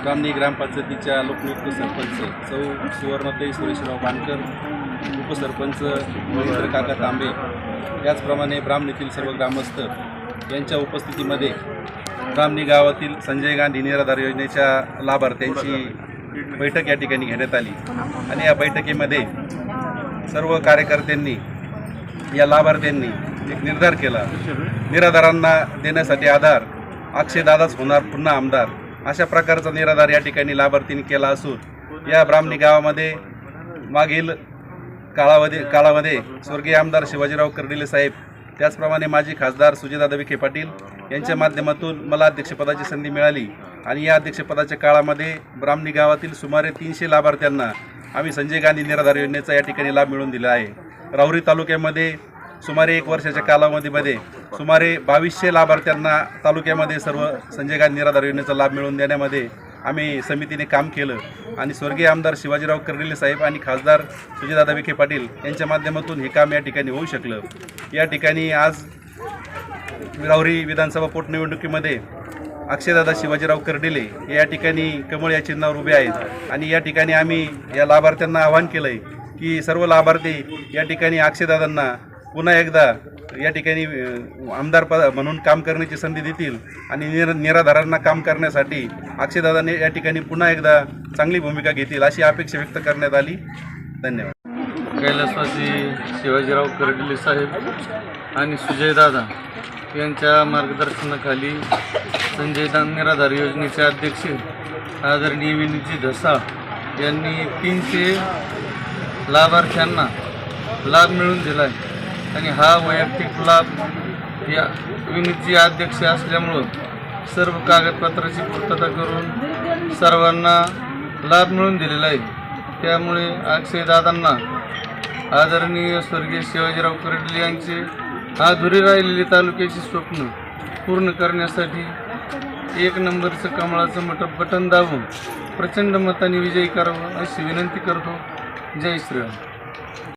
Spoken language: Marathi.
ब्राह्मणी ग्रामपंचायतीच्या लोकनियुक्त सरपंच सौ सुवर्णताई सुरेशराव बाणकर, उपसरपंच महेंद्र काका तांबे, याचप्रमाणे ब्राह्मणीतील सर्व ग्रामस्थ यांच्या उपस्थितीमध्ये ब्राह्मणी गावातील संजय गांधी निराधार योजनेच्या लाभार्थ्यांची बैठक या ठिकाणी घेण्यात आली आणि या बैठकीमध्ये सर्व कार्यकर्त्यांनी या लाभार्थ्यांनी एक निर्धार केला, निराधारांना देण्यासाठी आधार अक्षयदादाच होणार पुन्हा आमदार, अशा प्रकारचा निराधार या ठिकाणी लाभार्थींनी केला असून या ब्राह्मणी गावामध्ये मागील काळामध्ये स्वर्गीय आमदार शिवाजीराव कर्डिले साहेब, त्याचप्रमाणे माजी खासदार सुजयदादा विखे पाटील यांच्या माध्यमातून मला अध्यक्षपदाची संधी मिळाली आणि या अध्यक्षपदाच्या काळामध्ये ब्राह्मणी गावातील सुमारे 300 लाभार्थ्यांना आम्ही संजय गांधी निराधार योजनेचा या ठिकाणी लाभ मिळवून दिला आहे। राहुरी तालुक्यामध्ये सुमारे 1 वर्षाच्या कालावधीमध्ये सुमारे 2200 लाभार्थ्यांना तालुक्यामध्ये सर्व संजय गांधी निराधार योजनेचा लाभ मिळवून देण्यामध्ये आम्ही समितीने काम केलं आणि स्वर्गीय आमदार शिवाजीराव कर्डिले साहेब आणि खासदार सुजयदादा विखे पाटील यांच्या माध्यमातून हे काम या ठिकाणी होऊ शकलं। या ठिकाणी आज राहुरी विधानसभा पोटनिवडणुकीमध्ये अक्षयदादा शिवाजीराव कर्डिले हे या ठिकाणी कमळ या चिन्हावर उभे आहेत आणि या ठिकाणी आम्ही या लाभार्थ्यांना आवाहन केलं आहे की सर्व लाभार्थी या ठिकाणी अक्षयदादांना पुन्हा एकदा या ठिकाणी आमदार म्हणून काम करण्याची संधी देतील आणि निराधारांना काम करण्यासाठी अक्षयदादांनी या ठिकाणी पुन्हा एकदा चांगली भूमिका घेतील अशी अपेक्षा व्यक्त करण्यात आली। धन्यवाद। कैलासवासी शिवाजीराव कर्डिले साहेब आणि सुजयदादा यांच्या मार्गदर्शनाखाली संजय गांधी निराधार योजनेचे अध्यक्ष आदरणीय विनीतजी धसाळ यांनी 300 लाभार्थ्यांना लाभ मिळवून दिला आहे आणि हा वैयक्तिक लाभ या विनीतजी अध्यक्ष असल्यामुळं सर्व कागदपत्राची पूर्तता करून सर्वांना लाभ मिळवून दिलेला आहे। त्यामुळे अक्षयदादांना आदरणीय स्वर्गीय शिवाजीराव कर्डिले यांचे अधुरे राहिलेले तालुक्याचे स्वप्न पूर्ण करण्यासाठी 1 नंबरचं कमळाचं बटन दाबून प्रचंड मताने विजयी करावं अशी विनंती करतो। जय श्रीराम।